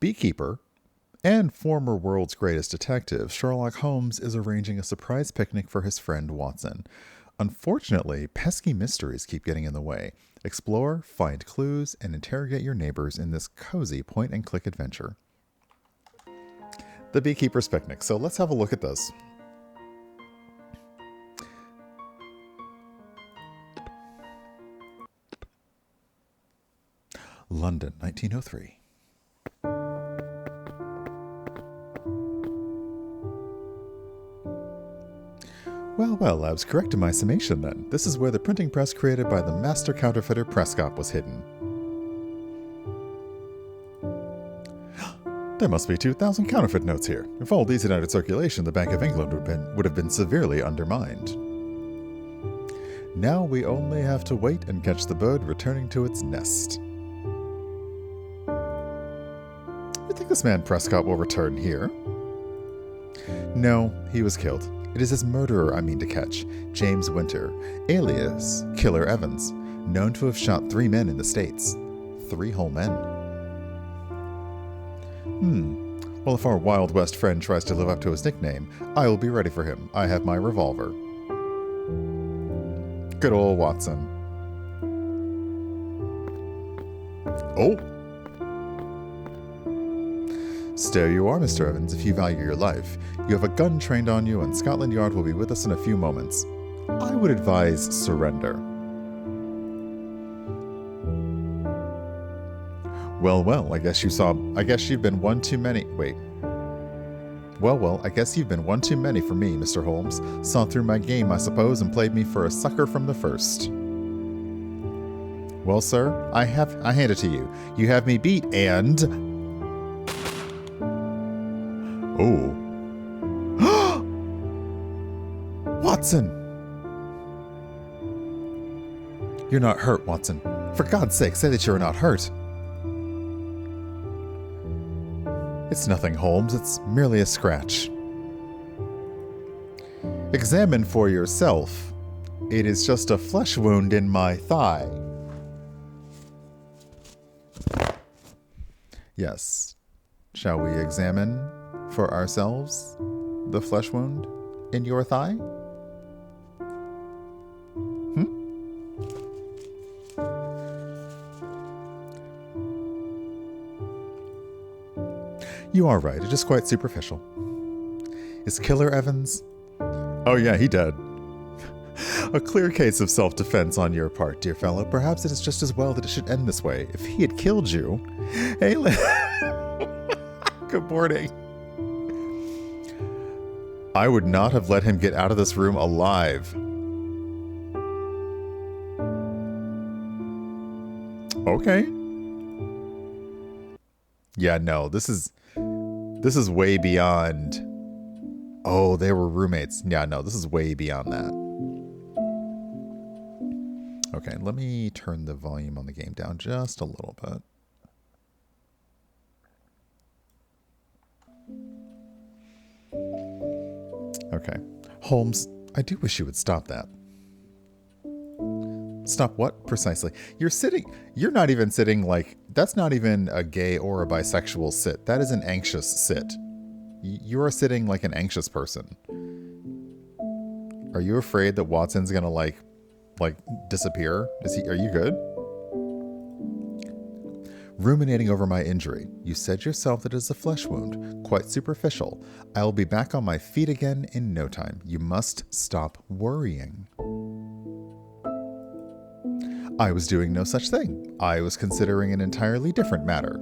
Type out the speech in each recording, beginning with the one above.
Beekeeper and former world's greatest detective, Sherlock Holmes is arranging a surprise picnic for his friend Watson. Unfortunately, pesky mysteries keep getting in the way. Explore, find clues, and interrogate your neighbors in this cozy point-and-click adventure. The Beekeeper's Picnic. So let's have a look at this. London, 1903. Well, I was correct in my summation then. This is where the printing press created by the master counterfeiter Prescott was hidden. There must be 2,000 counterfeit notes here. If all these had entered circulation, the Bank of England would have been severely undermined. Now we only have to wait and catch the bird returning to its nest. You think this man Prescott will return here? No, he was killed. It is his murderer I mean to catch, James Winter, alias Killer Evans, known to have shot 3 men in the States. 3 whole men. Well, if our Wild West friend tries to live up to his nickname, I will be ready for him. I have my revolver. Good old Watson. Oh! So you are, Mr. Evans, if you value your life. You have a gun trained on you, and Scotland Yard will be with us in a few moments. I would advise surrender. Well, I guess you've been one too many. Wait. Well, I guess you've been one too many for me, Mr. Holmes. Saw through my game, I suppose, and played me for a sucker from the first. Well, sir, I hand it to you. You have me beat, and... Oh. Watson! You're not hurt, Watson. For God's sake, say that you're not hurt. It's nothing, Holmes. It's merely a scratch. Examine for yourself. It is just a flesh wound in my thigh. Yes. Shall we examine for ourselves the flesh wound in your thigh? You are right. It is quite superficial. Is Killer Evans? Oh yeah, he dead. A clear case of self-defense on your part, dear fellow. Perhaps it is just as well that it should end this way. If he had killed you... Hey, good morning. I would not have let him get out of this room alive. Okay. Yeah, no, this is way beyond... Oh, they were roommates. Yeah, no, this is way beyond that. Okay, let me turn the volume on the game down just a little bit. Okay. Holmes, I do wish you would stop that. Stop what? Precisely. You're not even sitting like, that's not even a gay or a bisexual sit. That is an anxious sit. You are sitting like an anxious person. Are you afraid that Watson's gonna like disappear? Are you good? Ruminating over my injury. You said yourself that it is a flesh wound. Quite superficial. I will be back on my feet again in no time. You must stop worrying. I was doing no such thing. I was considering an entirely different matter.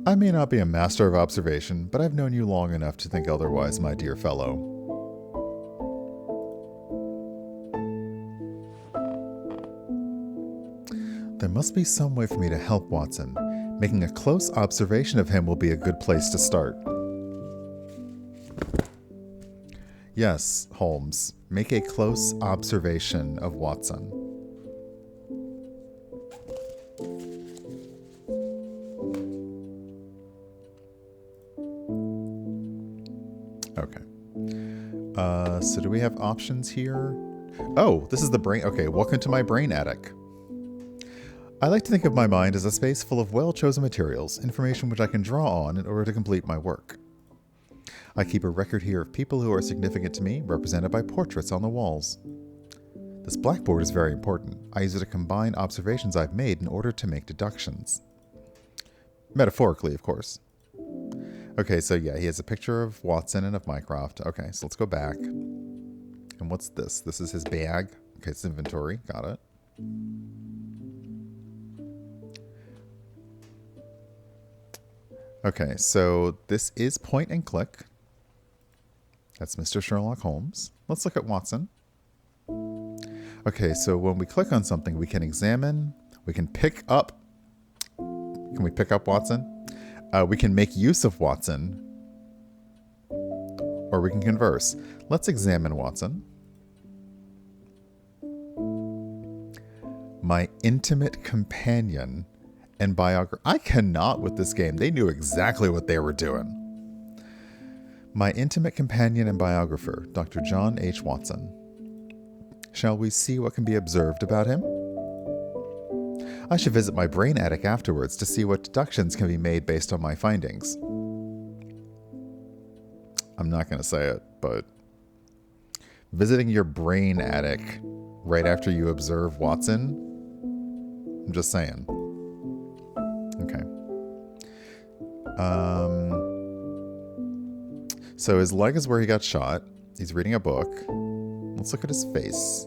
I may not be a master of observation, but I've known you long enough to think otherwise, my dear fellow. There must be some way for me to help Watson. Making a close observation of him will be a good place to start. Yes, Holmes. Make a close observation of Watson. Okay. So do we have options here? Oh, this is the brain. Okay, welcome to my brain attic. I like to think of my mind as a space full of well-chosen materials, information which I can draw on in order to complete my work. I keep a record here of people who are significant to me, represented by portraits on the walls. This blackboard is very important. I use it to combine observations I've made in order to make deductions. Metaphorically, of course. Okay, so yeah, he has a picture of Watson and of Mycroft. Okay, so let's go back. And what's this? This is his bag. Okay, it's inventory. Got it. Okay, so this is point and click. That's Mr. Sherlock Holmes. Let's look at Watson. Okay, so when we click on something, we can examine, we can pick up. Can we pick up Watson? We can make use of Watson, or we can converse. Let's examine Watson. My intimate companion and biographer. I cannot with this game. They knew exactly what they were doing. My intimate companion and biographer, Dr. John H. Watson. Shall we see what can be observed about him? I should visit my brain attic afterwards to see what deductions can be made based on my findings. I'm not going to say it, but visiting your brain attic right after you observe Watson? I'm just saying. Okay. So his leg is where he got shot. He's reading a book. Let's look at his face.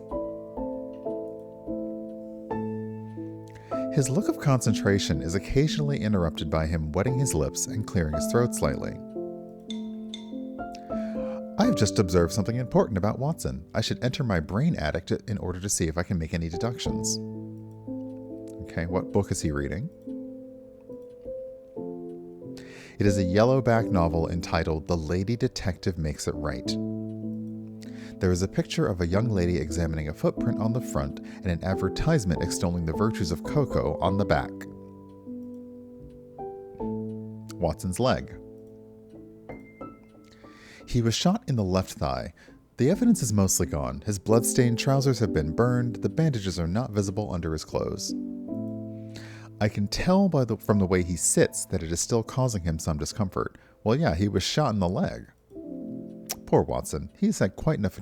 His look of concentration is occasionally interrupted by him wetting his lips and clearing his throat slightly. I have just observed something important about Watson. I should enter my brain attic in order to see if I can make any deductions. Okay, what book is he reading? It is a yellowback novel entitled The Lady Detective Makes It Right. There is a picture of a young lady examining a footprint on the front and an advertisement extolling the virtues of cocoa on the back. Watson's leg. He was shot in the left thigh. The evidence is mostly gone. His blood-stained trousers have been burned. The bandages are not visible under his clothes. I can tell from the way he sits that it is still causing him some discomfort. Well, yeah, he was shot in the leg. Poor Watson. He has had quite enough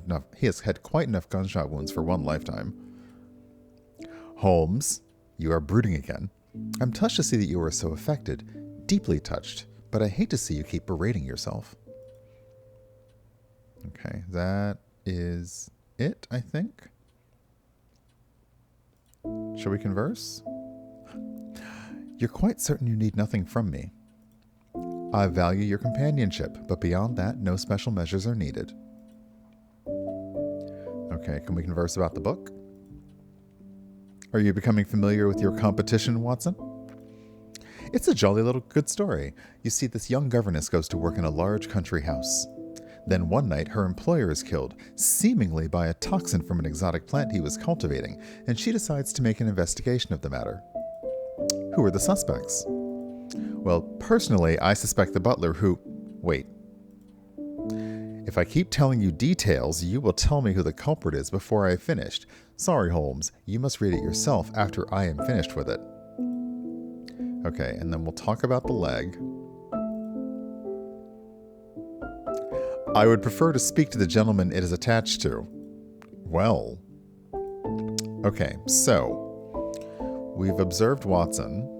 gunshot wounds for one lifetime. Holmes, you are brooding again. I'm touched to see that you are so affected. Deeply touched. But I hate to see you keep berating yourself. Okay, that is it, I think. Shall we converse? You're quite certain you need nothing from me. I value your companionship, but beyond that, no special measures are needed. Okay, can we converse about the book? Are you becoming familiar with your competition, Watson? It's a jolly little good story. You see, this young governess goes to work in a large country house. Then one night, her employer is killed, seemingly by a toxin from an exotic plant he was cultivating, and she decides to make an investigation of the matter. Who are the suspects? Well, personally, I suspect the butler who... Wait. If I keep telling you details, you will tell me who the culprit is before I have finished. Sorry, Holmes. You must read it yourself after I am finished with it. Okay, and then we'll talk about the leg. I would prefer to speak to the gentleman it is attached to. Well. Okay, so we've observed Watson.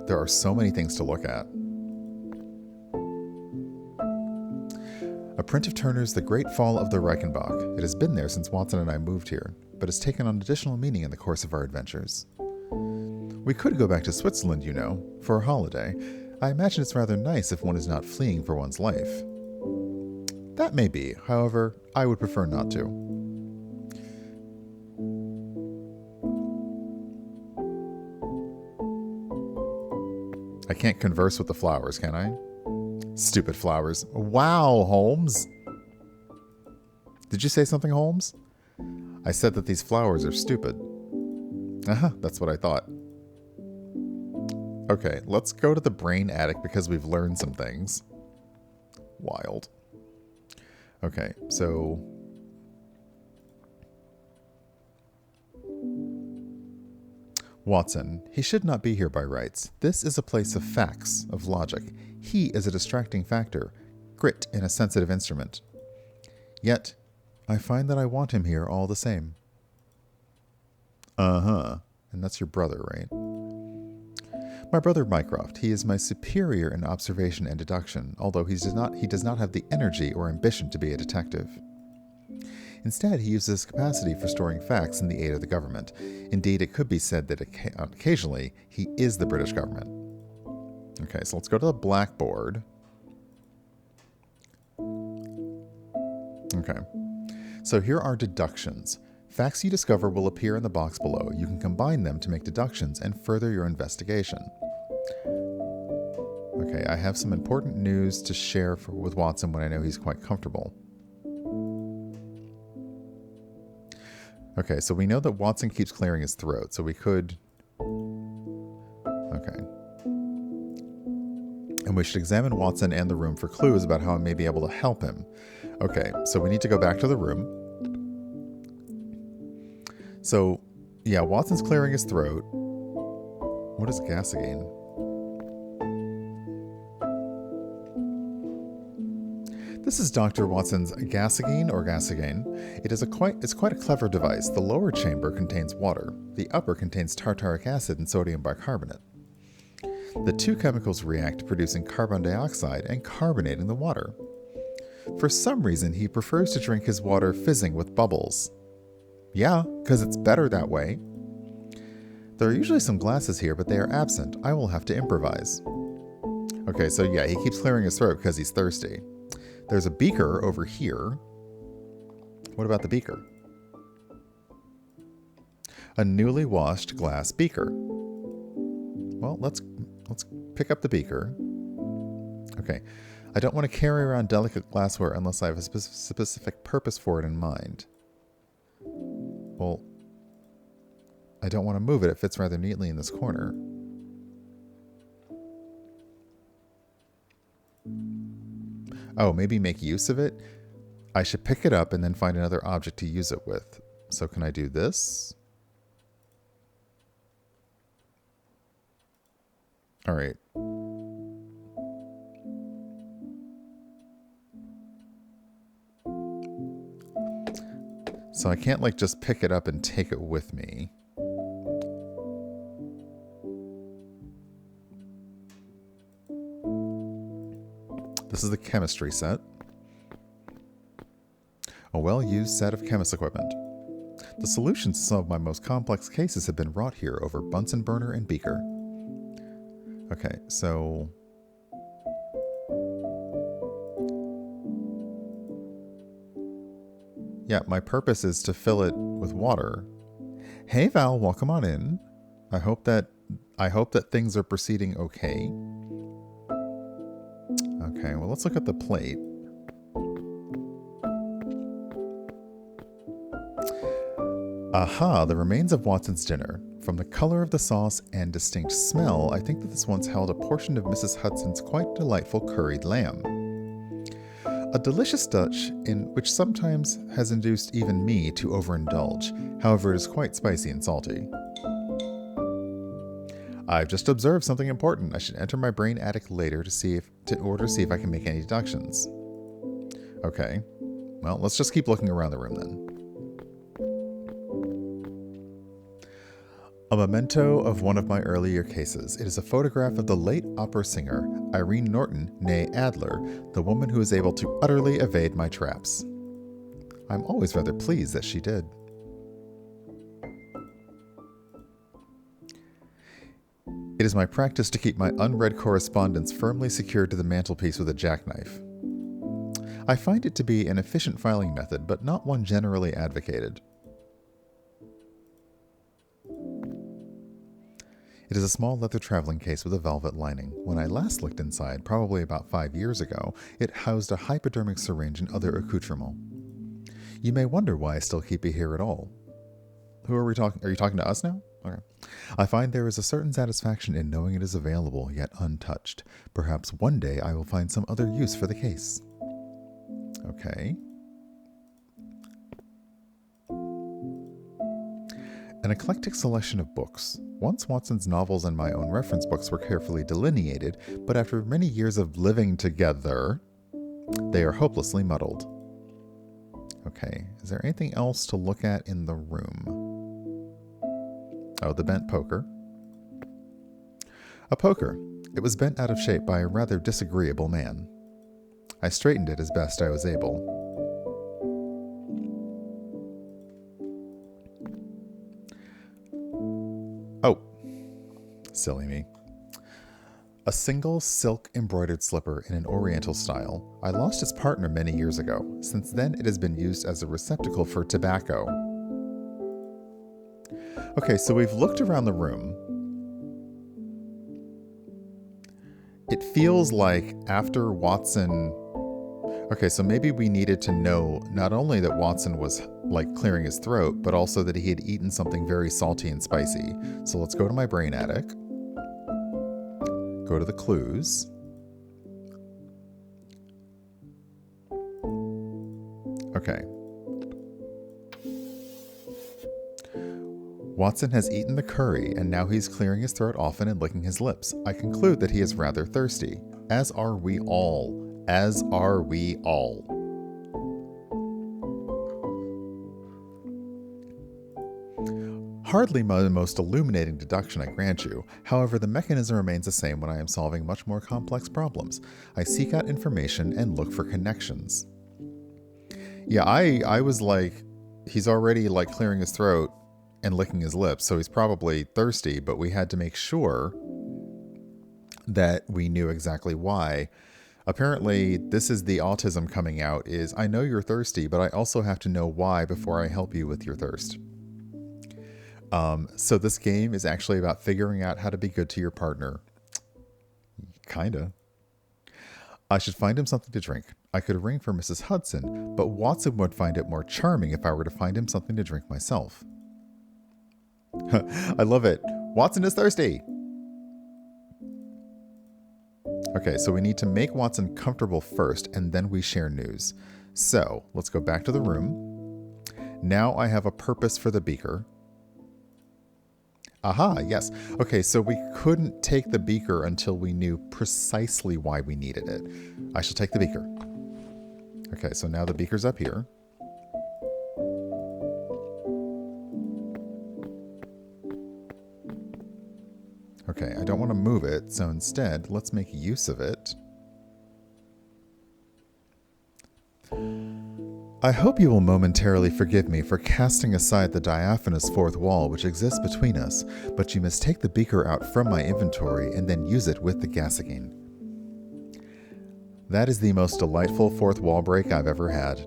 There are so many things to look at. A print of Turner's The Great Fall of the Reichenbach. It has been there since Watson and I moved here, but has taken on additional meaning in the course of our adventures. We could go back to Switzerland, you know, for a holiday. I imagine it's rather nice if one is not fleeing for one's life. That may be, however, I would prefer not to. I can't converse with the flowers, can I? Stupid flowers. Wow, Holmes. Did you say something, Holmes? I said that these flowers are stupid. That's what I thought. Okay, let's go to the brain attic because we've learned some things. Wild. Okay, so... Watson, he should not be here by rights. This is a place of facts, of logic. He is a distracting factor, grit in a sensitive instrument. Yet, I find that I want him here all the same. Uh-huh. And that's your brother, right? My brother Mycroft, he is my superior in observation and deduction, although he does not have the energy or ambition to be a detective. Instead, he uses his capacity for storing facts in the aid of the government. Indeed, it could be said that occasionally he is the British government. Okay, so let's go to the blackboard. Okay, so here are deductions. Facts you discover will appear in the box below. You can combine them to make deductions and further your investigation. Okay, I have some important news to share with Watson when I know he's quite comfortable. Okay, so we know that Watson keeps clearing his throat, so we could... Okay. And we should examine Watson and the room for clues about how I may be able to help him. Okay, so we need to go back to the room. So, yeah, Watson's clearing his throat. What is Gasoline? This is Dr. Watson's Gasoline or Gasoline. It's quite a clever device. The lower chamber contains water. The upper contains tartaric acid and sodium bicarbonate. The two chemicals react, producing carbon dioxide and carbonating the water. For some reason, he prefers to drink his water fizzing with bubbles. Yeah, because it's better that way. There are usually some glasses here, but they are absent. I will have to improvise. Okay, so yeah, he keeps clearing his throat because he's thirsty. There's a beaker over here. What about the beaker? A newly washed glass beaker. Well, let's pick up the beaker. Okay. I don't want to carry around delicate glassware unless I have a specific purpose for it in mind. Well, I don't want to move it. It fits rather neatly in this corner. Oh, maybe make use of it? I should pick it up and then find another object to use it with. So can I do this? All right. So I can't like just pick it up and take it with me. This is the chemistry set. A well-used set of chemist equipment. The solutions to some of my most complex cases have been wrought here over Bunsen burner and beaker. Okay, so... yeah, my purpose is to fill it with water. Hey Val, welcome on in. I hope that things are proceeding okay. Okay, well let's look at the plate. Aha, the remains of Watson's dinner. From the color of the sauce and distinct smell, I think that this once held a portion of Mrs. Hudson's quite delightful curried lamb. A delicious dish in which sometimes has induced even me to overindulge. However, it is quite spicy and salty. I've just observed something important. I should enter my brain attic later to see if I can make any deductions. Okay. Well, let's just keep looking around the room then. A memento of one of my earlier cases. It is a photograph of the late opera singer, Irene Norton, née Adler, the woman who was able to utterly evade my traps. I'm always rather pleased that she did. It is my practice to keep my unread correspondence firmly secured to the mantelpiece with a jackknife. I find it to be an efficient filing method, but not one generally advocated. It is a small leather traveling case with a velvet lining. When I last looked inside, probably about 5 years ago, it housed a hypodermic syringe and other accoutrements. You may wonder why I still keep it here at all. Who are we talking? Are you talking to us now? Okay. I find there is a certain satisfaction in knowing it is available, yet untouched. Perhaps one day I will find some other use for the case. Okay. An eclectic selection of books. Once Watson's novels and my own reference books were carefully delineated, but after many years of living together, they are hopelessly muddled. Okay, is there anything else to look at in the room? Oh, the bent poker. A poker. It was bent out of shape by a rather disagreeable man. I straightened it as best I was able. Oh, silly me. A single silk embroidered slipper in an oriental style. I lost its partner many years ago. Since then, it has been used as a receptacle for tobacco. Okay, so we've looked around the room. It feels like after Watson... Okay, so maybe we needed to know not only that Watson was like clearing his throat, but also that he had eaten something very salty and spicy. So let's go to my brain attic. Go to the clues. Okay. Watson has eaten the curry, and now he's clearing his throat often and licking his lips. I conclude that he is rather thirsty. As are we all. As are we all. Hardly the most illuminating deduction, I grant you. However, the mechanism remains the same when I am solving much more complex problems. I seek out information and look for connections. Yeah, I was like, he's already like clearing his throat and licking his lips, so he's probably thirsty, but we had to make sure that we knew exactly why. Apparently, this is the autism coming out, is I know you're thirsty, but I also have to know why before I help you with your thirst. So this game is actually about figuring out how to be good to your partner. Kinda. I should find him something to drink. I could ring for Mrs. Hudson, but Watson would find it more charming if I were to find him something to drink myself. I love it. Watson is thirsty. Okay, so we need to make Watson comfortable first, and then we share news. So, let's go back to the room. Now I have a purpose for the beaker. Aha, yes. Okay, so we couldn't take the beaker until we knew precisely why we needed it. I shall take the beaker. Okay, so now the beaker's up here. Okay, I don't want to move it, so instead, let's make use of it. I hope you will momentarily forgive me for casting aside the diaphanous fourth wall which exists between us, but you must take the beaker out from my inventory and then use it with the gassicine. That is the most delightful fourth wall break I've ever had.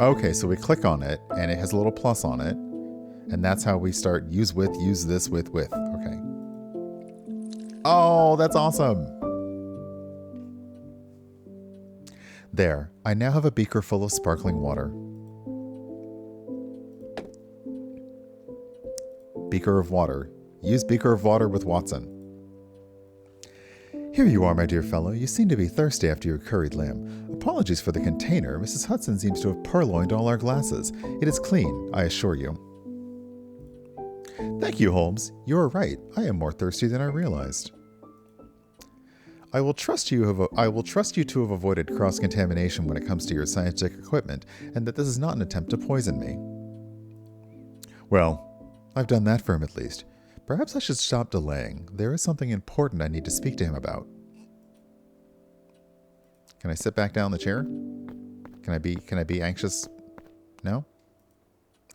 Okay, so we click on it, and it has a little plus on it, and that's how we start use this with. Okay. Oh, that's awesome! There, I now have a beaker full of sparkling water. Beaker of water. Use beaker of water with Watson. Here you are, my dear fellow. You seem to be thirsty after your curried lamb. Apologies for the container. Mrs. Hudson seems to have purloined all our glasses. It is clean, I assure you. Thank you, Holmes. You are right. I am more thirsty than I realized. I will trust you to have avoided cross-contamination when it comes to your scientific equipment, and that this is not an attempt to poison me. Well, I've done that for him at least. Perhaps I should stop delaying. There is something important I need to speak to him about. Can I sit back down in the chair? Can I be anxious? No?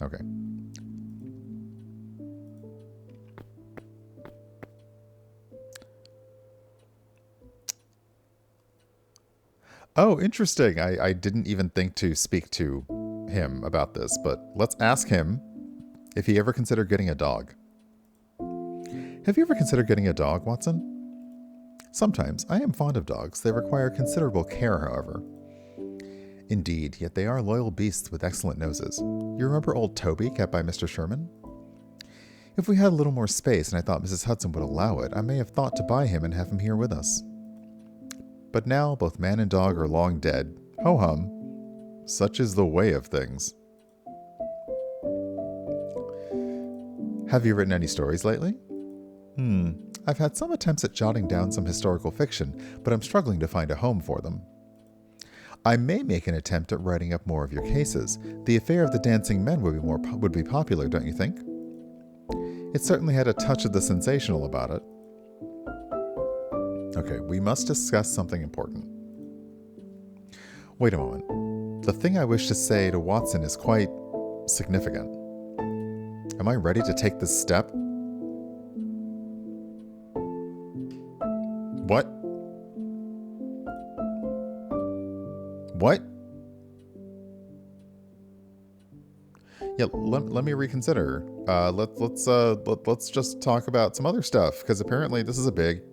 Okay. Oh, interesting. I didn't even think to speak to him about this, but let's ask him if he ever considered getting a dog. Have you ever considered getting a dog, Watson? Sometimes. I am fond of dogs. They require considerable care, however. Indeed, yet they are loyal beasts with excellent noses. You remember old Toby kept by Mr. Sherman? If we had a little more space and I thought Mrs. Hudson would allow it, I may have thought to buy him and have him here with us. But now both man and dog are long dead. Ho-hum. Such is the way of things. Have you written any stories lately? I've had some attempts at jotting down some historical fiction, but I'm struggling to find a home for them. I may make an attempt at writing up more of your cases. The affair of the dancing men would be popular, don't you think? It certainly had a touch of the sensational about it. Okay, we must discuss something important. Wait a moment. The thing I wish to say to Watson is quite significant. Am I ready to take this step? What? What? Yeah, let me reconsider. Let's just talk about some other stuff, because apparently this is a big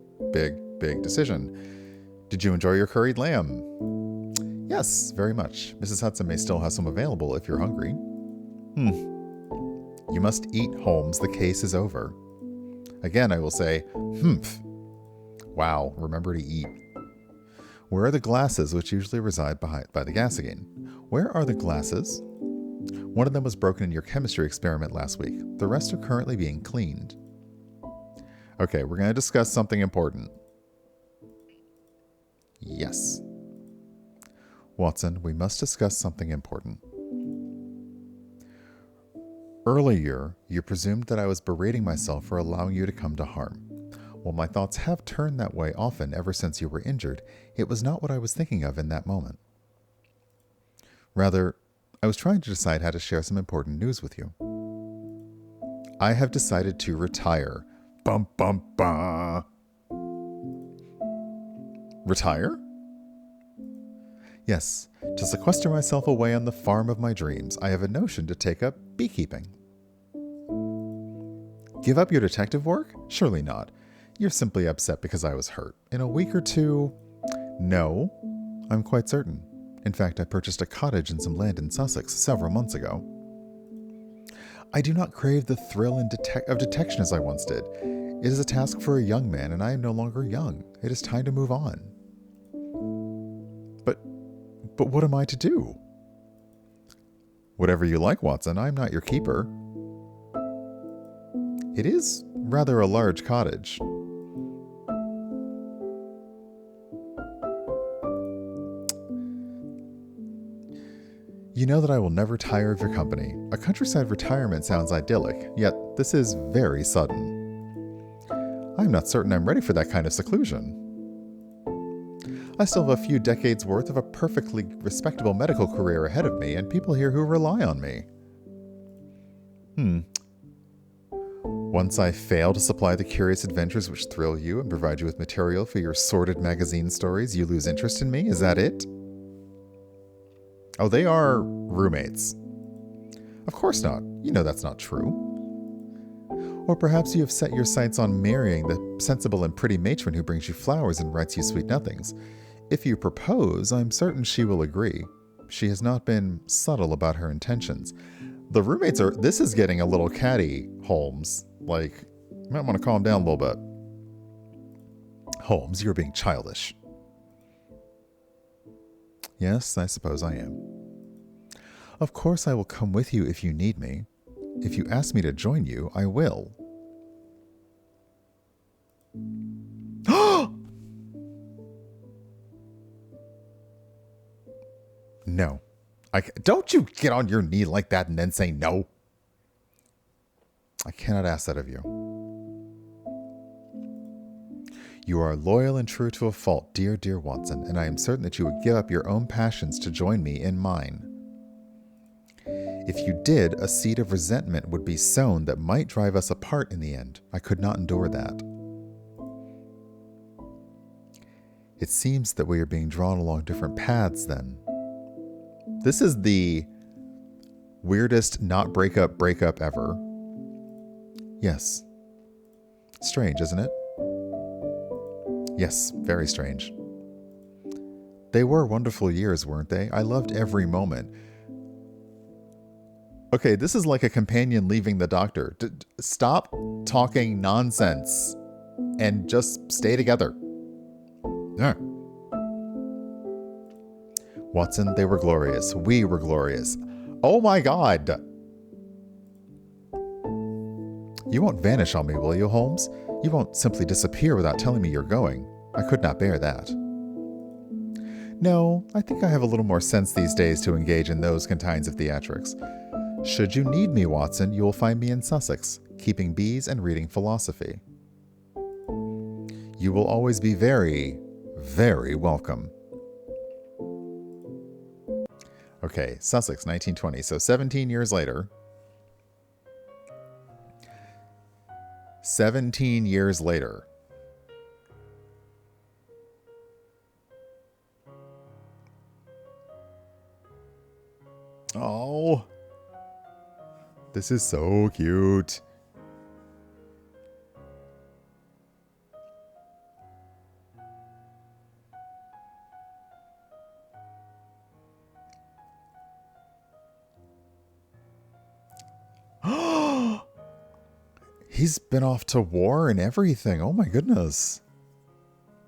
decision. Did you enjoy your curried lamb? Yes, very much. Mrs. Hudson may still have some available if you're hungry. You must eat, Holmes. The case is over. Again, I will say, Wow, remember to eat. Where are the glasses which usually reside by the gas again? Where are the glasses? One of them was broken in your chemistry experiment last week. The rest are currently being cleaned. Okay, we're going to discuss something important. Yes. Watson, we must discuss something important. Earlier, you presumed that I was berating myself for allowing you to come to harm. While my thoughts have turned that way often ever since you were injured, it was not what I was thinking of in that moment. Rather, I was trying to decide how to share some important news with you. I have decided to retire. Bum bum bum. Retire? Yes, to sequester myself away on the farm of my dreams, I have a notion to take up beekeeping. Give up your detective work? Surely not. You're simply upset because I was hurt. In a week or two... No, I'm quite certain. In fact, I purchased a cottage and some land in Sussex several months ago. I do not crave the thrill of detection as I once did. It is a task for a young man, and I am no longer young. It is time to move on. But what am I to do? Whatever you like, Watson. I am not your keeper. It is rather a large cottage. You know that I will never tire of your company. A countryside retirement sounds idyllic, yet this is very sudden. I'm not certain I'm ready for that kind of seclusion. I still have a few decades worth of a perfectly respectable medical career ahead of me, and people here who rely on me. Once I fail to supply the curious adventures which thrill you and provide you with material for your sordid magazine stories, you lose interest in me? Is that it? Oh, they are roommates. Of course not. You know that's not true. Or perhaps you have set your sights on marrying the sensible and pretty matron who brings you flowers and writes you sweet nothings. If you propose, I'm certain she will agree. She has not been subtle about her intentions. The roommates are... This is getting a little catty, Holmes. Like, you might want to calm down a little bit. Holmes, you're being childish. Yes, I suppose I am. Of course I will come with you if you need me. If you ask me to join you, I will. No. Don't you get on your knee like that and then say no. I cannot ask that of you. You are loyal and true to a fault, dear, dear Watson, and I am certain that you would give up your own passions to join me in mine. If you did, a seed of resentment would be sown that might drive us apart in the end. I could not endure that. It seems that we are being drawn along different paths then. This is the weirdest not breakup ever. Yes. Strange, isn't it? Yes, very strange. They were wonderful years, weren't they? I loved every moment. Okay, this is like a companion leaving the doctor. Stop talking nonsense and just stay together. Yeah. Watson, they were glorious. We were glorious. Oh my God. You won't vanish on me, will you, Holmes? You won't simply disappear without telling me you're going. I could not bear that. No, I think I have a little more sense these days to engage in those kinds of theatrics. Should you need me, Watson, you will find me in Sussex, keeping bees and reading philosophy. You will always be very, very welcome. Okay, Sussex, 1920. So 17 years later. 17 years later. Oh, this is so cute. He's been off to war and everything. Oh my goodness.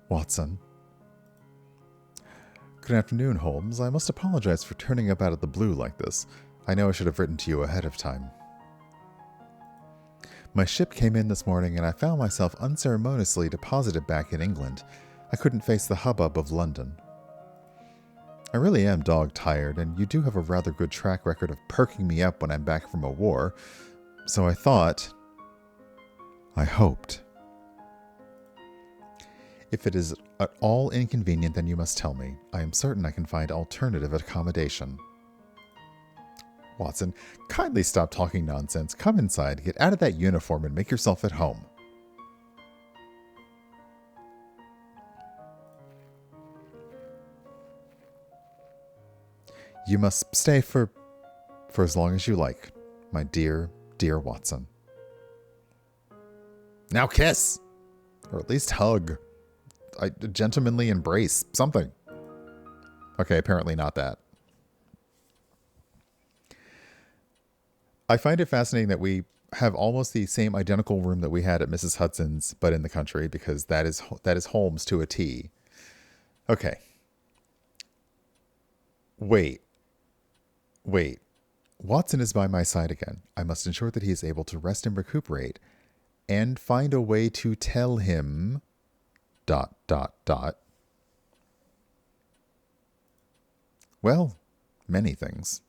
Watson. Good afternoon, Holmes. I must apologize for turning up out of the blue like this. I know I should have written to you ahead of time. My ship came in this morning and I found myself unceremoniously deposited back in England. I couldn't face the hubbub of London. I really am dog-tired, and you do have a rather good track record of perking me up when I'm back from a war, so I thought... I hoped. If it is at all inconvenient, then you must tell me. I am certain I can find alternative accommodation. Watson, kindly stop talking nonsense. Come inside, get out of that uniform, and make yourself at home. You must stay for as long as you like, my dear, dear Watson. Now kiss! Or at least hug. A gentlemanly embrace. Something. Okay, apparently not that. I find it fascinating that we have almost the same identical room that we had at Mrs. Hudson's, but in the country, because that is Holmes to a T. Okay. Wait. Watson is by my side again. I must ensure that he is able to rest and recuperate, and find a way to tell him... ... Well, many things.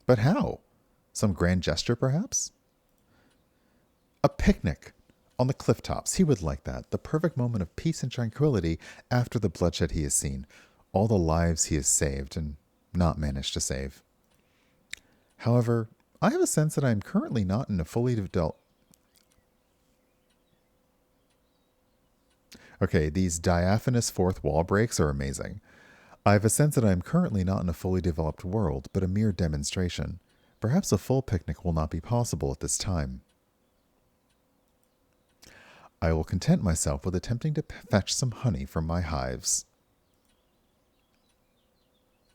But how? Some grand gesture, perhaps? A picnic on the cliff tops. He would like that. The perfect moment of peace and tranquility after the bloodshed he has seen. All the lives he has saved and not managed to save. However, I have a sense that I am currently not in a fully developed... Okay, these diaphanous fourth wall breaks are amazing. I have a sense that I am currently not in a fully developed world, but a mere demonstration. Perhaps a full picnic will not be possible at this time. I will content myself with attempting to fetch some honey from my hives.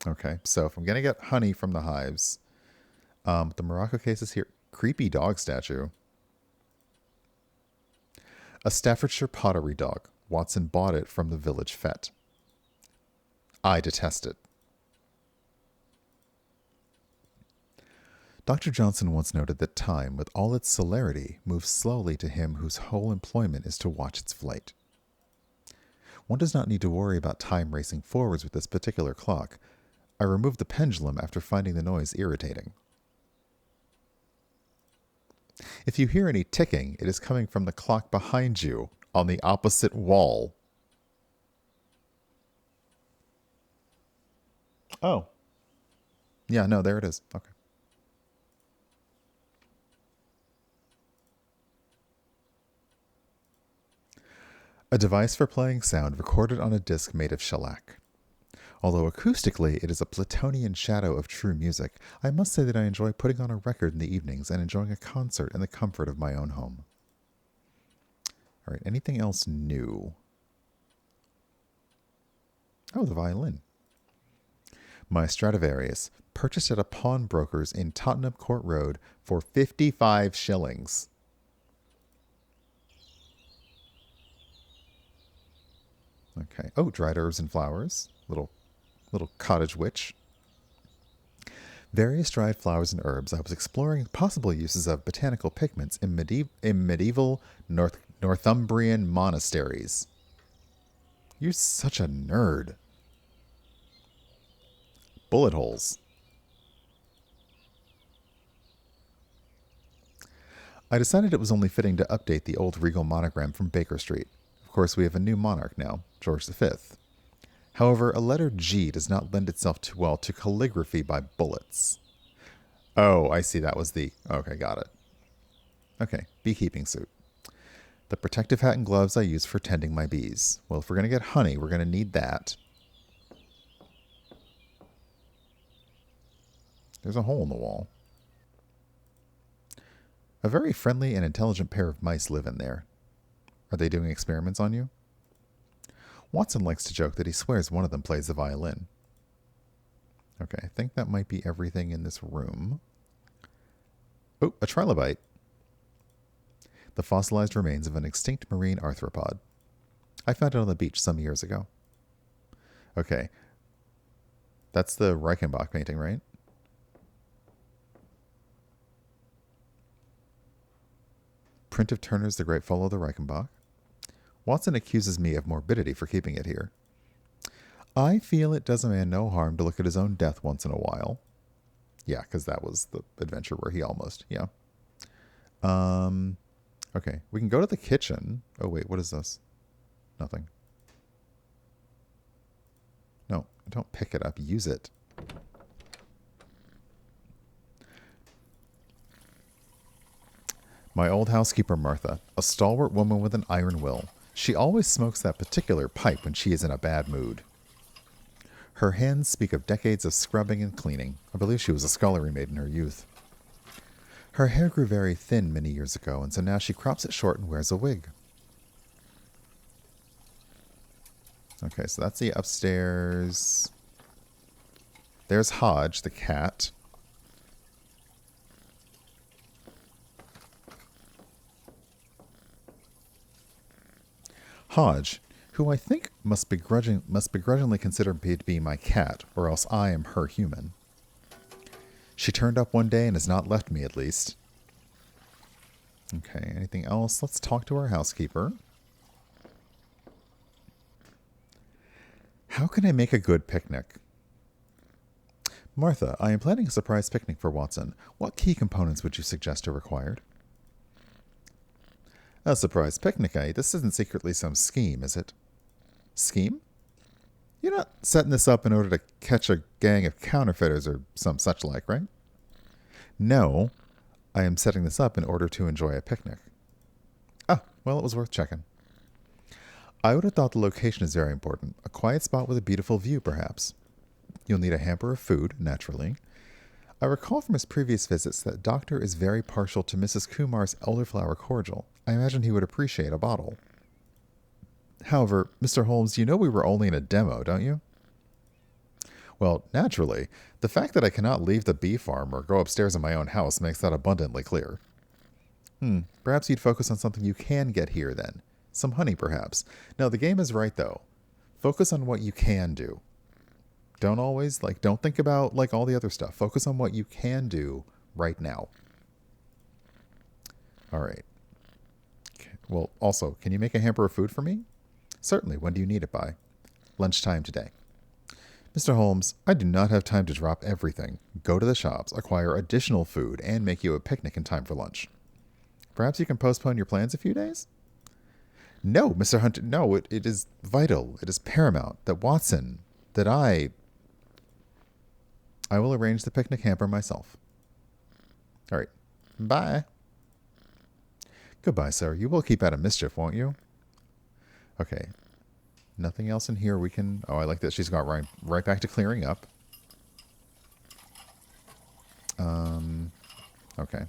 Okay, so if I'm going to get honey from the hives, the Morocco case is here. Creepy dog statue. A Staffordshire pottery dog. Watson bought it from the village fete. I detest it. Dr. Johnson once noted that time, with all its celerity, moves slowly to him whose whole employment is to watch its flight. One does not need to worry about time racing forwards with this particular clock. I removed the pendulum after finding the noise irritating. If you hear any ticking, it is coming from the clock behind you, on the opposite wall. Oh. Yeah, no, there it is. Okay. A device for playing sound recorded on a disc made of shellac. Although acoustically it is a Platonian shadow of true music, I must say that I enjoy putting on a record in the evenings and enjoying a concert in the comfort of my own home. All right, anything else new? Oh, the violin. My Stradivarius, purchased at a pawnbroker's in Tottenham Court Road for 55 shillings. Okay. Oh, dried herbs and flowers. Little cottage witch. Various dried flowers and herbs. I was exploring possible uses of botanical pigments in medieval Northumbrian monasteries. You're such a nerd. Bullet holes. I decided it was only fitting to update the old regal monogram from Baker Street. Of course, we have a new monarch now, George V. However, a letter G does not lend itself too well to calligraphy by bullets. Oh, I see. That was the. Okay, got it. Okay, beekeeping suit. The protective hat and gloves I use for tending my bees. Well, if we're going to get honey, we're going to need that. There's a hole in the wall. A very friendly and intelligent pair of mice live in there. Are they doing experiments on you? Watson likes to joke that he swears one of them plays the violin. Okay, I think that might be everything in this room. Oh, a trilobite. The fossilized remains of an extinct marine arthropod. I found it on the beach some years ago. Okay. That's the Reichenbach painting, right? Print of Turner's The Great Fall of the Reichenbach. Watson accuses me of morbidity for keeping it here. I feel it does a man no harm to look at his own death once in a while. Yeah, because that was the adventure where he almost, yeah. Okay, we can go to the kitchen. Oh, wait, what is this? Nothing. No, don't pick it up. Use it. My old housekeeper, Martha, a stalwart woman with an iron will. She always smokes that particular pipe when she is in a bad mood. Her hands speak of decades of scrubbing and cleaning. I believe she was a scullery maid in her youth. Her hair grew very thin many years ago, and so now she crops it short and wears a wig. Okay, so that's the upstairs. There's Hodge, the cat. Hodge, who I think must begrudgingly consider me to be my cat, or else I am her human. She turned up one day and has not left me, at least. Okay, anything else? Let's talk to our housekeeper. How can I make a good picnic? Martha, I am planning a surprise picnic for Watson. What key components would you suggest are required? A surprise picnic, eh? This isn't secretly some scheme, is it? Scheme? You're not setting this up in order to catch a gang of counterfeiters or some such like, right? No, I am setting this up in order to enjoy a picnic. Ah, well, it was worth checking. I would have thought the location is very important. A quiet spot with a beautiful view, perhaps. You'll need a hamper of food, naturally. I recall from his previous visits that Doctor is very partial to Mrs. Kumar's elderflower cordial. I imagine he would appreciate a bottle. However, Mr. Holmes, you know we were only in a demo, don't you? Well, naturally. The fact that I cannot leave the bee farm or go upstairs in my own house makes that abundantly clear. Perhaps you'd focus on something you can get here, then. Some honey, perhaps. No, the game is right, though. Focus on what you can do. Don't think about, all the other stuff. Focus on what you can do right now. All right. Okay. Well, also, can you make a hamper of food for me? Certainly. When do you need it by? Lunchtime today. Mr. Holmes, I do not have time to drop everything. Go to the shops, acquire additional food, and make you a picnic in time for lunch. Perhaps you can postpone your plans a few days? No, Mr. Hunter, no, it is vital. It is paramount that Watson, that I will arrange the picnic hamper myself. All right. Bye. Goodbye, sir. You will keep out of mischief, won't you? Okay. Nothing else in here we can... Oh, I like that she's got right back to clearing up. Okay.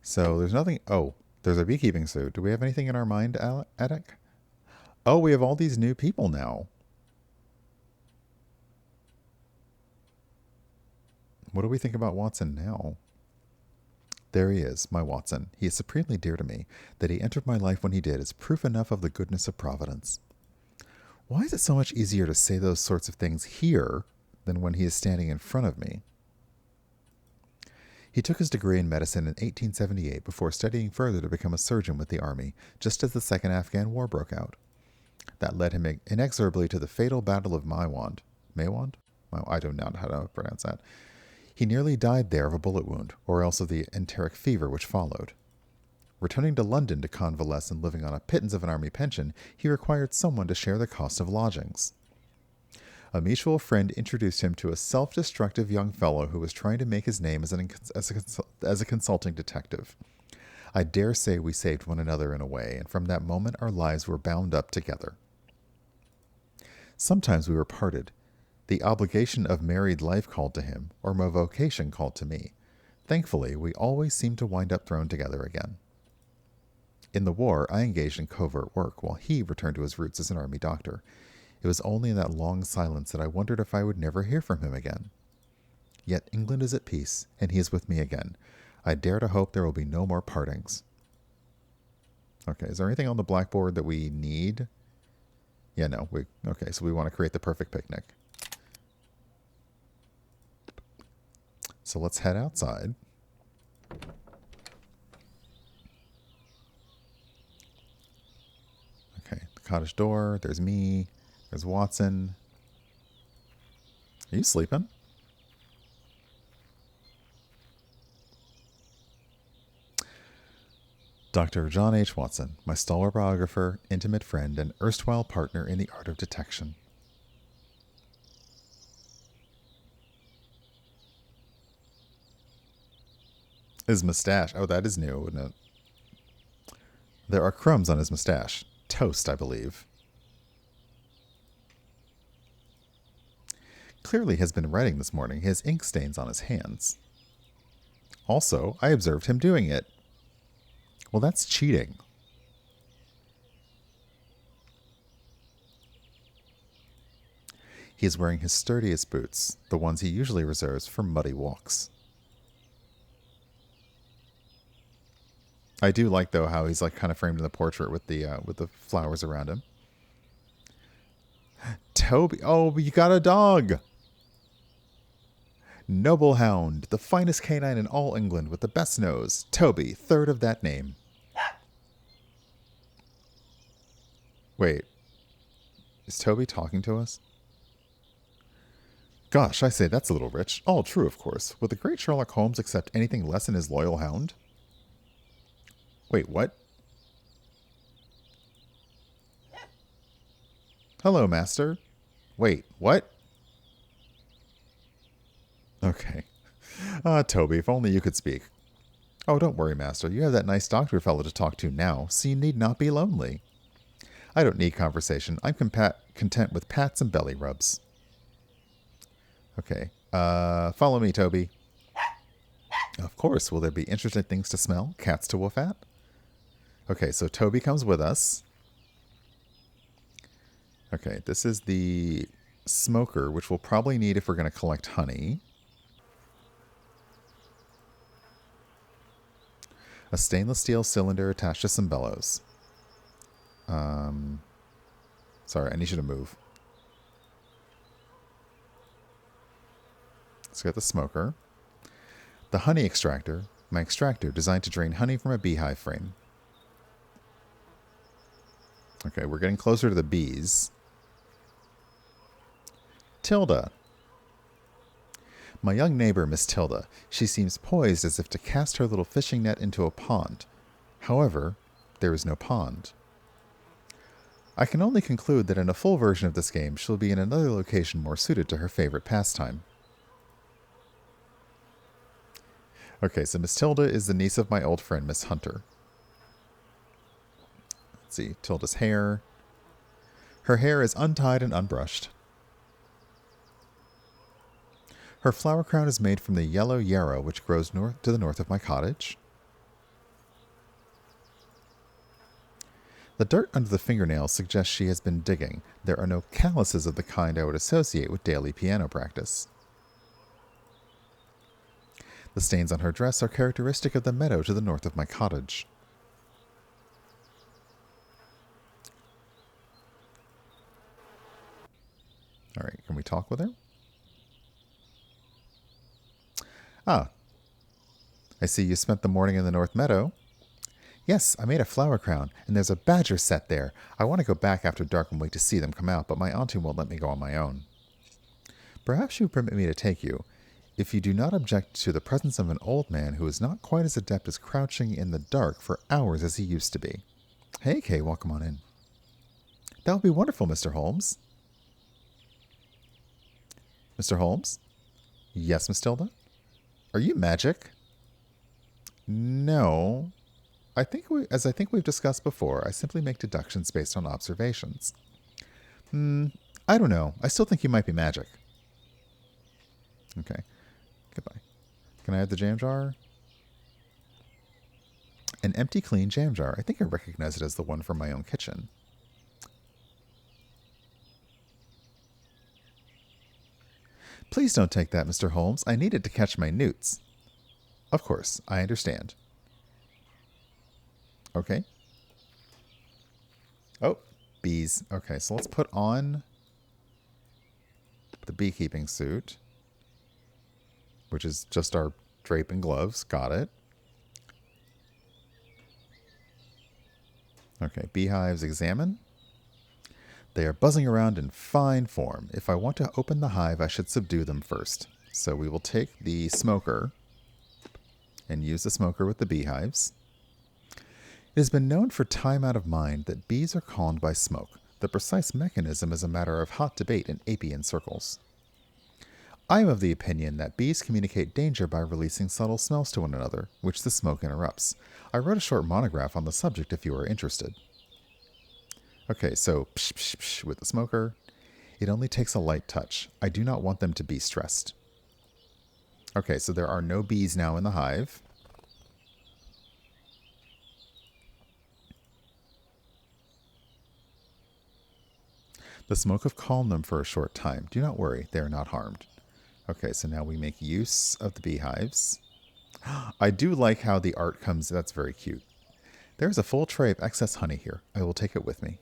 So there's nothing... Oh, there's a beekeeping suit. Do we have anything in our mind, Attic? Oh, we have all these new people now. What do we think about Watson now? There he is, my Watson. He is supremely dear to me. That he entered my life when he did is proof enough of the goodness of Providence. Why is it so much easier to say those sorts of things here than when he is standing in front of me? He took his degree in medicine in 1878 before studying further to become a surgeon with the army, just as the Second Afghan War broke out. That led him inexorably to the fatal Battle of Maiwand. Maiwand? I don't know how to pronounce that. He nearly died there of a bullet wound, or else of the enteric fever which followed. Returning to London to convalesce and living on a pittance of an army pension, he required someone to share the cost of lodgings. A mutual friend introduced him to a self-destructive young fellow who was trying to make his name as a consulting detective. I dare say we saved one another in a way, and from that moment our lives were bound up together. Sometimes we were parted. The obligation of married life called to him, or my vocation called to me. Thankfully, we always seemed to wind up thrown together again. In the war, I engaged in covert work, while he returned to his roots as an army doctor. It was only in that long silence that I wondered if I would never hear from him again. Yet England is at peace, and he is with me again. I dare to hope there will be no more partings. Okay, is there anything on the blackboard that we need? Yeah, no. Okay, so we want to create the perfect picnic. So let's head outside. Okay, the cottage door. There's me. There's Watson. Are you sleeping? Dr. John H. Watson, my stalwart biographer, intimate friend, and erstwhile partner in the art of detection. His mustache. Oh, that is new, isn't it? There are crumbs on his mustache. Toast, I believe. Clearly has been writing this morning. He has ink stains on his hands. Also, I observed him doing it. Well, that's cheating. He is wearing his sturdiest boots, the ones he usually reserves for muddy walks. I do like, though, how he's like kind of framed in the portrait with the flowers around him. Toby, oh, you got a dog. Noble hound, the finest canine in all England with the best nose. Toby, third of that name. Wait, is Toby talking to us? Gosh, I say that's a little rich. All true, of course. Would the great Sherlock Holmes accept anything less than his loyal hound? Wait, what? Hello, master. Wait, what? Okay. Toby, if only you could speak. Oh, don't worry, master. You have that nice doctor fellow to talk to now, so you need not be lonely. I don't need conversation. I'm content with pats and belly rubs. Okay. Follow me, Toby. Of course. Will there be interesting things to smell? Cats to woof at? Okay, so Toby comes with us. Okay, this is the smoker, which we'll probably need if we're going to collect honey. A stainless steel cylinder attached to some bellows. Sorry, I need you to move. So we got the smoker. The honey extractor. My extractor designed to drain honey from a beehive frame. Okay, we're getting closer to the bees. Tilda. My young neighbor, Miss Tilda. She seems poised as if to cast her little fishing net into a pond. However, there is no pond. I can only conclude that in a full version of this game, she'll be in another location more suited to her favorite pastime. Okay, so Miss Tilda is the niece of my old friend, Miss Hunter. Let's see, Tilda's hair. Her hair is untied and unbrushed. Her flower crown is made from the yellow yarrow which grows to the north of my cottage. The dirt under the fingernails suggests she has been digging. There are no calluses of the kind I would associate with daily piano practice. The stains on her dress are characteristic of the meadow to the north of my cottage. All right, can we talk with her? Ah, I see you spent the morning in the North Meadow. Yes, I made a flower crown, and there's a badger set there. I want to go back after dark and wait to see them come out, but my auntie won't let me go on my own. Perhaps you permit me to take you, if you do not object to the presence of an old man who is not quite as adept as crouching in the dark for hours as he used to be. Hey, Kay, welcome on in. That would be wonderful, Mr. Holmes. Mr. Holmes? Yes, Miss Tilda? Are you magic? No. As I think we've discussed before, I simply make deductions based on observations. I don't know. I still think you might be magic. Okay. Goodbye. Can I have the jam jar? An empty, clean jam jar. I think I recognize it as the one from my own kitchen. Please don't take that, Mr. Holmes. I need it to catch my newts. Of course, I understand. Okay. Oh, bees. Okay, so let's put on the beekeeping suit, which is just our drape and gloves. Got it. Okay, beehives examine. They are buzzing around in fine form. If I want to open the hive, I should subdue them first. So we will take the smoker and use the smoker with the beehives. It has been known for time out of mind that bees are calmed by smoke. The precise mechanism is a matter of hot debate in apian circles. I am of the opinion that bees communicate danger by releasing subtle smells to one another, which the smoke interrupts. I wrote a short monograph on the subject if you are interested. Okay, so psh, psh, psh, with the smoker, it only takes a light touch. I do not want them to be stressed. Okay, so there are no bees now in the hive. The smoke have calmed them for a short time. Do not worry, they are not harmed. Okay, so now we make use of the beehives. I do like how the art comes. That's very cute. There is a full tray of excess honey here. I will take it with me.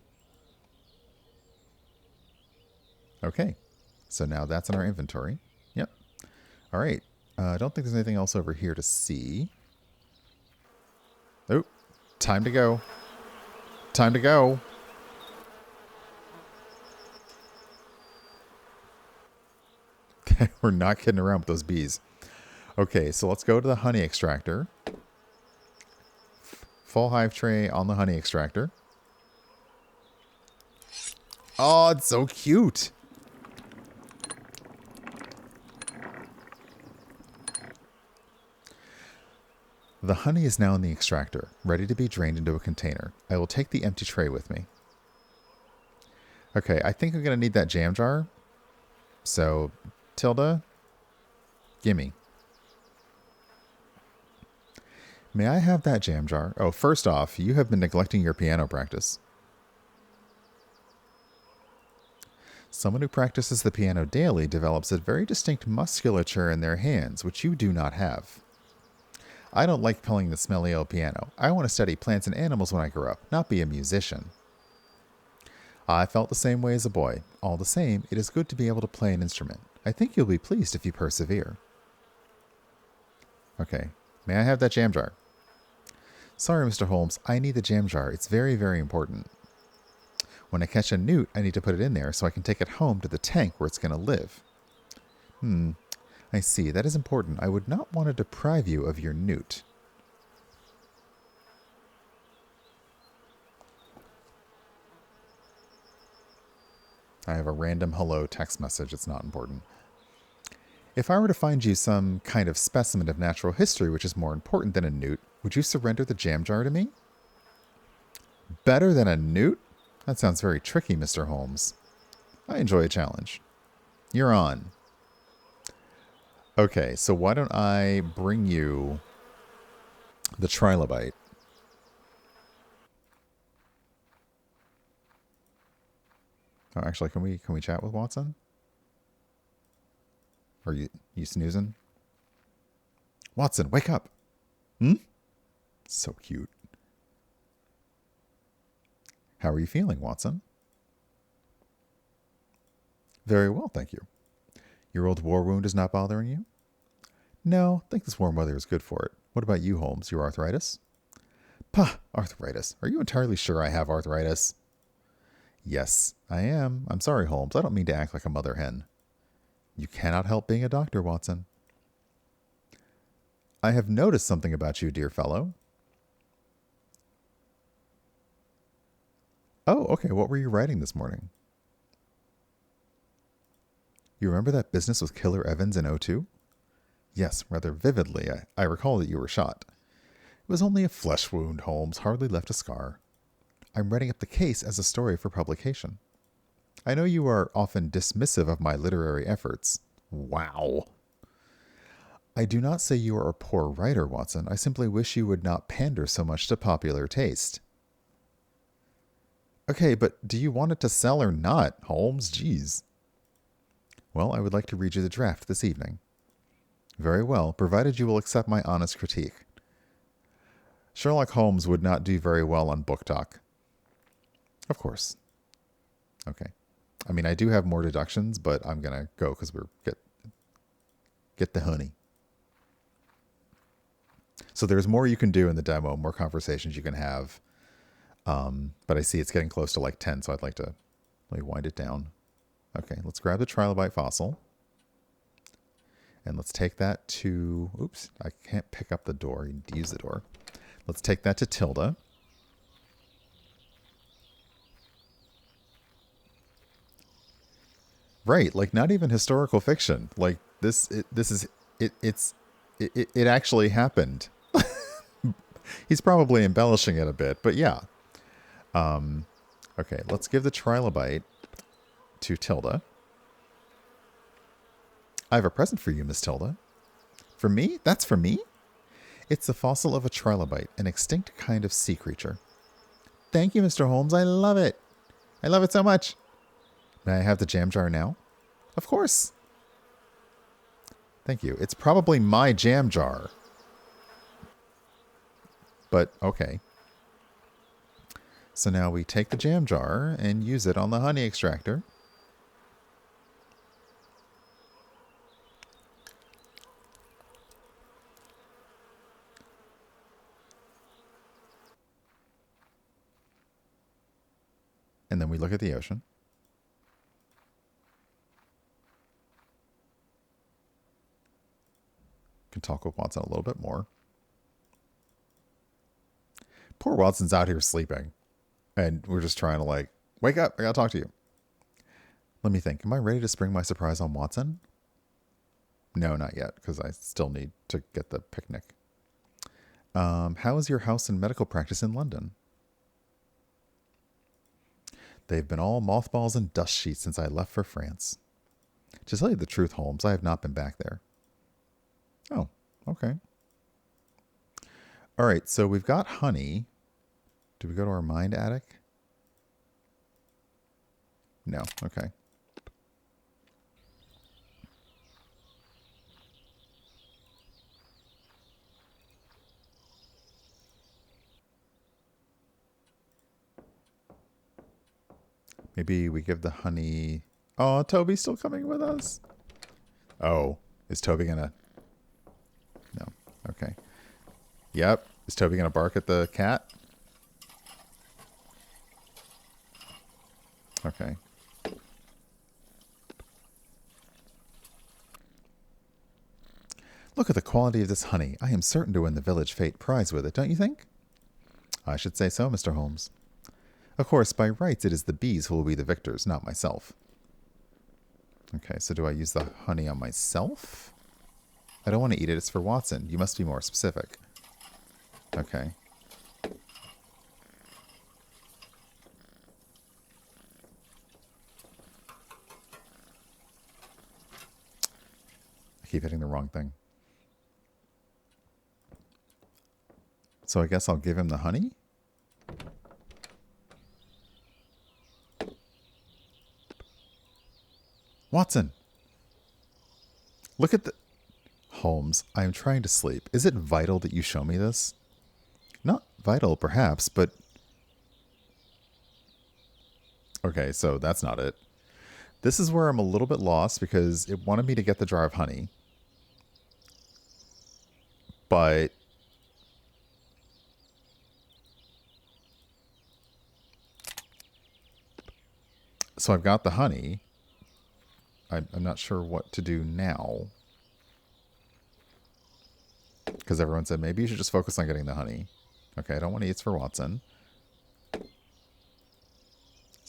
Okay, so now that's in our inventory. Yep. All right. I don't think there's anything else over here to see. Oh, time to go. Time to go. We're not kidding around with those bees. Okay, so let's go to the honey extractor. Full hive tray on the honey extractor. Oh, it's so cute. The honey is now in the extractor, ready to be drained into a container. I will take the empty tray with me. Okay, I think I'm going to need that jam jar. So, Tilda, gimme. May I have that jam jar? Oh, first off, you have been neglecting your piano practice. Someone who practices the piano daily develops a very distinct musculature in their hands, which you do not have. I don't like playing the smelly old piano. I want to study plants and animals when I grow up, not be a musician. I felt the same way as a boy. All the same, it is good to be able to play an instrument. I think you'll be pleased if you persevere. Okay, may I have that jam jar? Sorry, Mr. Holmes, I need the jam jar. It's very, very important. When I catch a newt, I need to put it in there so I can take it home to the tank where it's going to live. I see. That is important. I would not want to deprive you of your newt. I have a random hello text message. It's not important. If I were to find you some kind of specimen of natural history which is more important than a newt, would you surrender the jam jar to me? Better than a newt? That sounds very tricky, Mr. Holmes. I enjoy a challenge. You're on. Okay, so why don't I bring you the trilobite? Oh, actually, can we chat with Watson? Are you snoozing? Watson, wake up. Hmm? So cute. How are you feeling, Watson? Very well, thank you. Your old war wound is not bothering you? No, I think this warm weather is good for it. What about you, Holmes? Your arthritis? Pah, arthritis. Are you entirely sure I have arthritis? Yes, I am. I'm sorry, Holmes. I don't mean to act like a mother hen. You cannot help being a doctor, Watson. I have noticed something about you, dear fellow. Oh, okay. What were you writing this morning? You remember that business with Killer Evans in '02? Yes, rather vividly. I recall that you were shot. It was only a flesh wound, Holmes, hardly left a scar. I'm writing up the case as a story for publication. I know you are often dismissive of my literary efforts. Wow. I do not say you are a poor writer, Watson. I simply wish you would not pander so much to popular taste. Okay, but do you want it to sell or not, Holmes? Jeez. Well, I would like to read you the draft this evening. Very well, provided you will accept my honest critique. Sherlock Holmes would not do very well on Book Talk. Of course. Okay. I mean, I do have more deductions, but I'm going to go because we're get the honey. So there's more you can do in the demo, more conversations you can have. But I see it's getting close to like 10, so I'd like to let me wind it down. Okay, let's grab the trilobite fossil. And let's take that to... Oops, I can't pick up the door. You need to use the door. Let's take that to Tilda. Right, like not even historical fiction. Like it actually happened. He's probably embellishing it a bit, but yeah. Okay, let's give the trilobite to Tilda. I have a present for you, Miss Tilda. For me? That's for me? It's the fossil of a trilobite, an extinct kind of sea creature. Thank you, Mr. Holmes. I love it. I love it so much. May I have the jam jar now? Of course. Thank you. It's probably my jam jar. But, okay. So now we take the jam jar and use it on the honey extractor. And then we look at the ocean. Can talk with Watson a little bit more. Poor Watson's out here sleeping. And we're just trying to like, wake up, I gotta talk to you. Let me think. Am I ready to spring my surprise on Watson? No, not yet, because I still need to get the picnic. How is your house and medical practice in London? They've been all mothballs and dust sheets since I left for France. To tell you the truth, Holmes, I have not been back there. Oh, okay. All right, so we've got honey. Do we go to our mind attic? No, okay. Maybe we give the honey... Oh, Toby's still coming with us? Oh, is Toby gonna... No, okay. Yep, is Toby gonna bark at the cat? Okay. Look at the quality of this honey. I am certain to win the village fete prize with it, don't you think? I should say so, Mr. Holmes. Of course, by rights, it is the bees who will be the victors, not myself. Okay, so do I use the honey on myself? I don't want to eat it. It's for Watson. You must be more specific. Okay. I keep hitting the wrong thing. So I guess I'll give him the honey? Watson! Look at the... Holmes, I am trying to sleep. Is it vital that you show me this? Not vital, perhaps, but... Okay, so that's not it. This is where I'm a little bit lost because it wanted me to get the jar of honey. But... So I've got the honey. I'm not sure what to do now. Because everyone said, maybe you should just focus on getting the honey. Okay, I don't want to eat for Watson. Is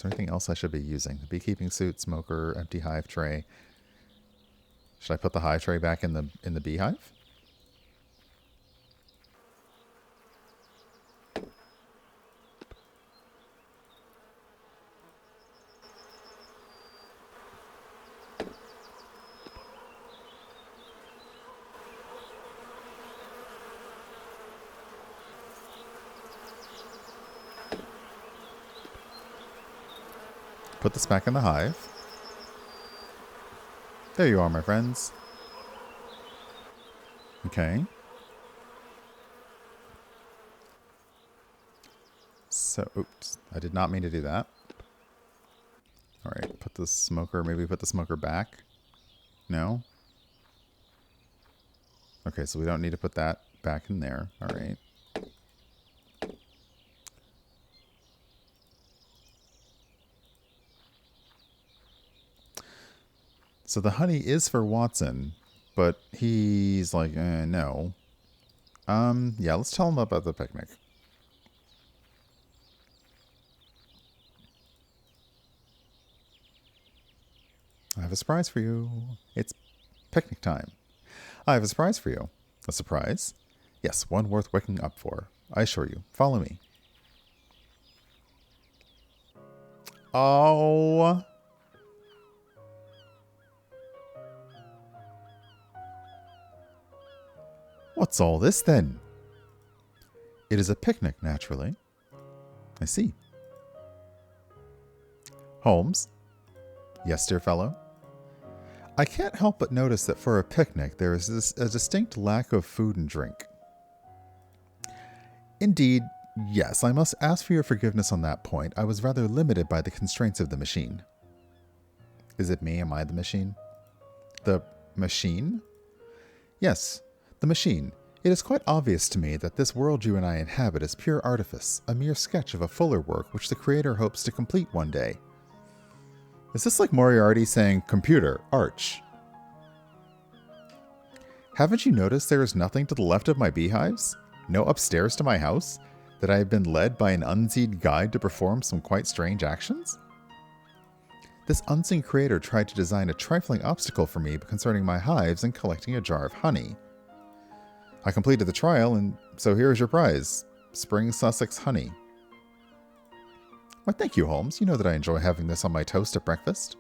there anything else I should be using? The beekeeping suit, smoker, empty hive tray. Should I put the hive tray back in the beehive? Put this back in the hive. There you are, my friends. Okay. So, oops. I did not mean to do that. Alright, put the smoker, maybe put the smoker back. No? Okay, so we don't need to put that back in there. Alright. So the honey is for Watson, but he's like, no. Yeah, let's tell him about the picnic. I have a surprise for you. It's picnic time. I have a surprise for you. A surprise? Yes, one worth waking up for. I assure you. Follow me. Oh... What's all this, then? It is a picnic, naturally. I see. Holmes? Yes, dear fellow? I can't help but notice that for a picnic there is a distinct lack of food and drink. Indeed, yes, I must ask for your forgiveness on that point. I was rather limited by the constraints of the machine. Is it me? Am I the machine? The machine? Yes. The machine. It is quite obvious to me that this world you and I inhabit is pure artifice, a mere sketch of a fuller work which the creator hopes to complete one day. Is this like Moriarty saying, computer, arch? Haven't you noticed there is nothing to the left of my beehives? No upstairs to my house? That I have been led by an unseen guide to perform some quite strange actions? This unseen creator tried to design a trifling obstacle for me concerning my hives and collecting a jar of honey. I completed the trial, and so here is your prize. Spring Sussex honey. Why, thank you, Holmes. You know that I enjoy having this on my toast at breakfast.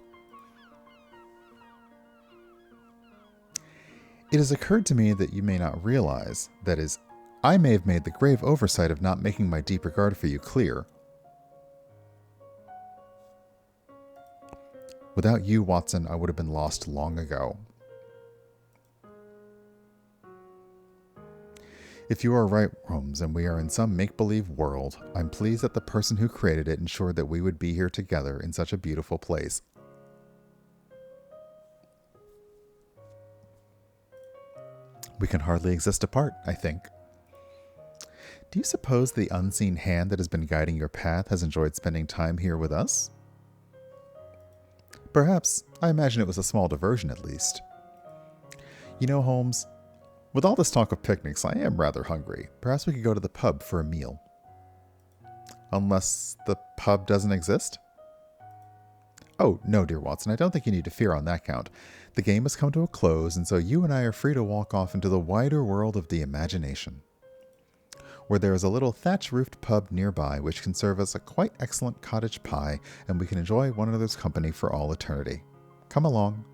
It has occurred to me that you may not realize, that is, I may have made the grave oversight of not making my deep regard for you clear. Without you, Watson, I would have been lost long ago. If you are right, Holmes, and we are in some make-believe world, I'm pleased that the person who created it ensured that we would be here together in such a beautiful place. We can hardly exist apart, I think. Do you suppose the unseen hand that has been guiding your path has enjoyed spending time here with us? Perhaps. I imagine it was a small diversion, at least. You know, Holmes, with all this talk of picnics, I am rather hungry. Perhaps we could go to the pub for a meal. Unless the pub doesn't exist? Oh, no, dear Watson, I don't think you need to fear on that count. The game has come to a close, and so you and I are free to walk off into the wider world of the imagination, where there is a little thatch-roofed pub nearby which can serve us a quite excellent cottage pie, and we can enjoy one another's company for all eternity. Come along.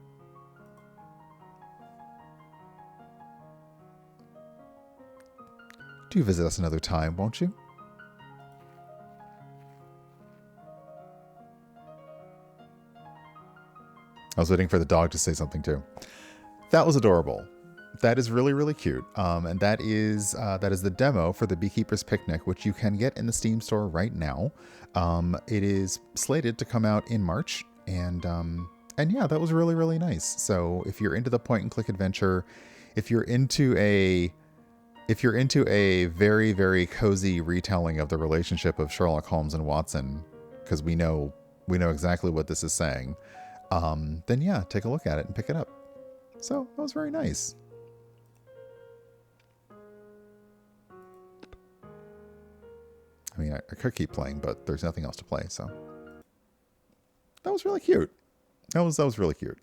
Do visit us another time, won't you? I was waiting for the dog to say something too. That was adorable. That is really, really cute. And that is the demo for the Beekeeper's Picnic, which you can get in the Steam store right now. It is slated to come out in March, and yeah, that was really, really nice. So if you're into the point and click adventure, if you're into a very, very cozy retelling of the relationship of Sherlock Holmes and Watson, because we know exactly what this is saying, then yeah, take a look at it and pick it up. So that was very nice. I mean, I could keep playing, but there's nothing else to play, so that was really cute. That was really cute.